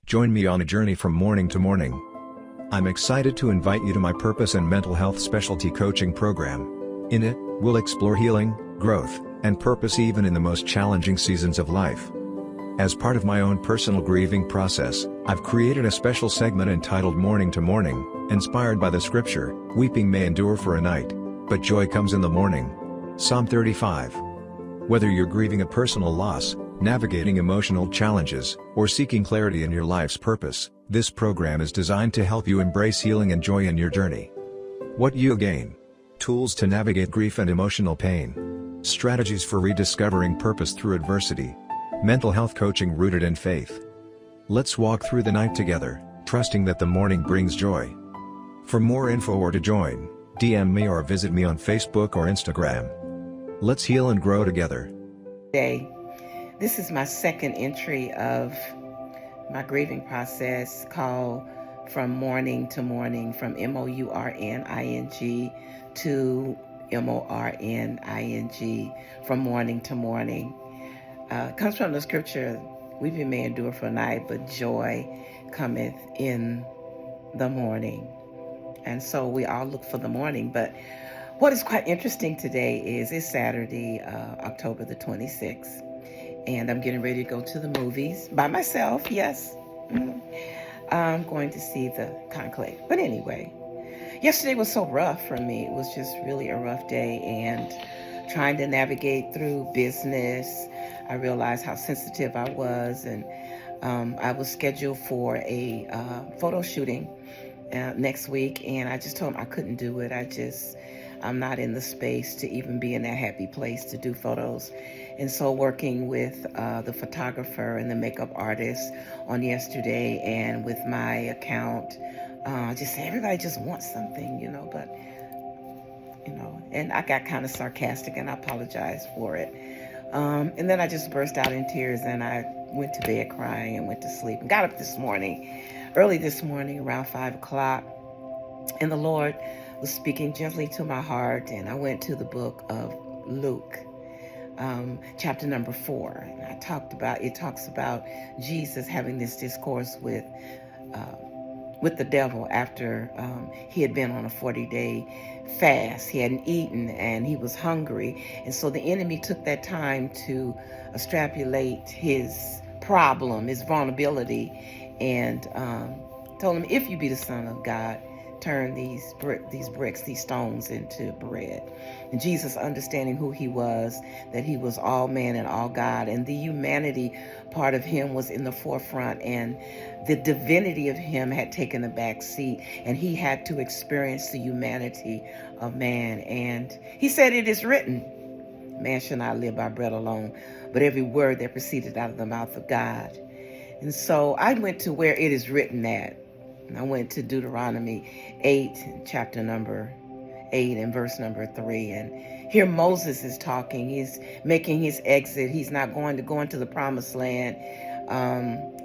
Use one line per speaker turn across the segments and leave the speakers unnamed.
Join me on a journey from mourning to morning. I'm excited to invite you to my purpose and mental health specialty coaching program. In it, we'll explore healing, growth, and purpose even in the most challenging seasons of life. As part of my own personal grieving process, I've created a special segment entitled Mourning to Morning, inspired by the scripture, "Weeping may endure for a night, but joy comes in the morning." Psalm 35. Whether you're grieving a personal loss, navigating emotional challenges, or seeking clarity in your life's purpose, this program is designed to help you embrace healing and joy in your journey. What you gain: tools to navigate grief and emotional pain, strategies for rediscovering purpose through adversity, mental health coaching rooted in faith. Let's walk through the night together, trusting that the morning brings joy. For more info or to join, DM me or visit me on Facebook or Instagram. Let's heal and grow together.
This is my second entry of my grieving process called From Mourning to Morning, from MOURNING to MORNING, from morning to morning. It comes from the scripture, "Weeping may endure for a night, but joy cometh in the morning." And so we all look for the morning. But what is quite interesting today is it's Saturday, October the 26th. And I'm getting ready to go to the movies by myself, yes. I'm going to see the conclave. But anyway, yesterday was so rough for me. It was just really a rough day, and trying to navigate through business. I realized how sensitive I was, and I was scheduled for a photo shooting next week, and I just told him I couldn't do it. I'm not in the space to even be in that happy place to do photos. And so working with the photographer and the makeup artist on yesterday, and with my account, just say everybody just wants something, but, and I got kind of sarcastic, and I apologize for it. And then I just burst out in tears, and I went to bed crying and went to sleep and got up early this morning, around 5 o'clock. And the Lord was speaking gently to my heart, and I went to the book of Luke, chapter number 4. And it talks about Jesus having this discourse with the devil after he had been on a 40-day fast. He hadn't eaten, and he was hungry. And so the enemy took that time to extrapolate his problem, his vulnerability, and told him, "If you be the Son of God, turn these stones into bread." And Jesus, understanding who he was, that he was all man and all God, and the humanity part of him was in the forefront, and the divinity of him had taken a back seat, and he had to experience the humanity of man. And he said, "It is written, man shall not live by bread alone, but every word that proceeded out of the mouth of God." And so I went to where it is written at. And I went to Deuteronomy 8, chapter number 8 and verse number 3. And here Moses is talking. He's making his exit. He's not going to go into the promised land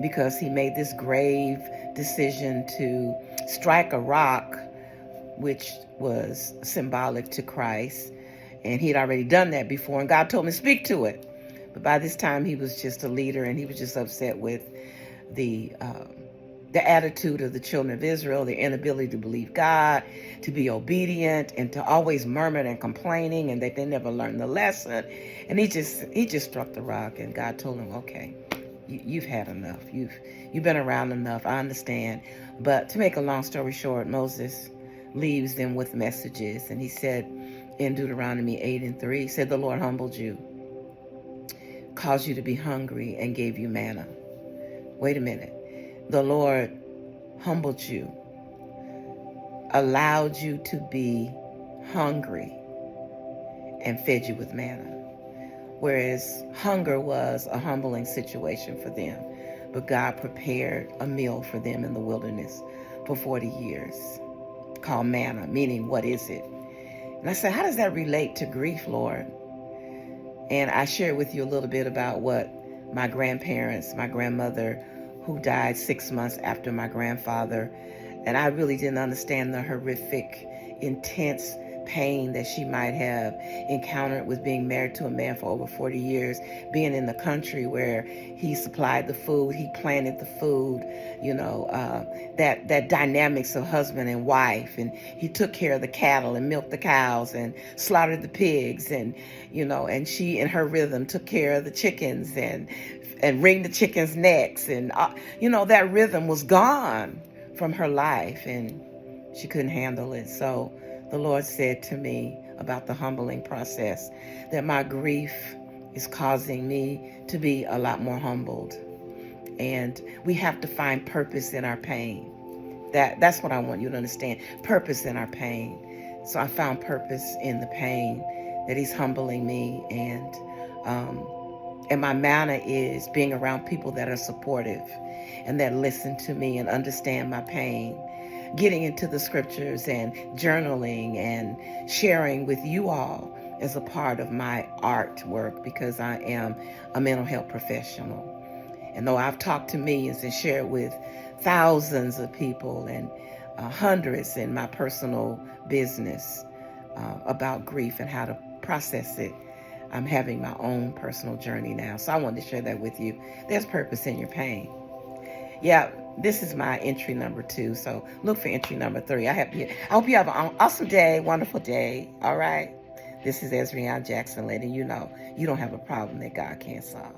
because he made this grave decision to strike a rock, which was symbolic to Christ. And he had already done that before. And God told him to speak to it. But by this time, he was just a leader, and he was just upset with the attitude of the children of Israel, their inability to believe God, to be obedient, and to always murmur and complaining, and that they never learned the lesson. And he just struck the rock, and God told him, "Okay, you've had enough. You've been around enough. I understand." But to make a long story short, Moses leaves them with messages, and he said in Deuteronomy 8 and 3, he said, "The Lord humbled you, caused you to be hungry, and gave you manna." Wait a minute. The Lord humbled you, allowed you to be hungry, and fed you with manna. Whereas hunger was a humbling situation for them. But God prepared a meal for them in the wilderness for 40 years called manna, meaning what is it? And I said, how does that relate to grief, Lord? And I shared with you a little bit about what my grandmother, who died 6 months after my grandfather, and I really didn't understand the horrific, intense pain that she might have encountered with being married to a man for over 40 years, being in the country where he supplied the food, he planted the food, that dynamics of husband and wife, and he took care of the cattle and milked the cows and slaughtered the pigs, and she in her rhythm took care of the chickens and wring the chickens' necks, and that rhythm was gone from her life, and she couldn't handle it. So the Lord said to me about the humbling process that my grief is causing me to be a lot more humbled. And we have to find purpose in our pain. That's what I want you to understand. Purpose in our pain. So I found purpose in the pain that he's humbling me. And my manner is being around people that are supportive and that listen to me and understand my pain. Getting into the scriptures and journaling and sharing with you all as a part of my artwork, because I am a mental health professional. And though I've talked to millions and shared with thousands of people and hundreds in my personal business about grief and how to process it, I'm having my own personal journey now. So I wanted to share that with you. There's purpose in your pain. Yeah, this is my entry number 2. So look for entry number 3. I hope you have an awesome day, wonderful day. All right. This is Ezreaonne Jackson letting you know you don't have a problem that God can't solve.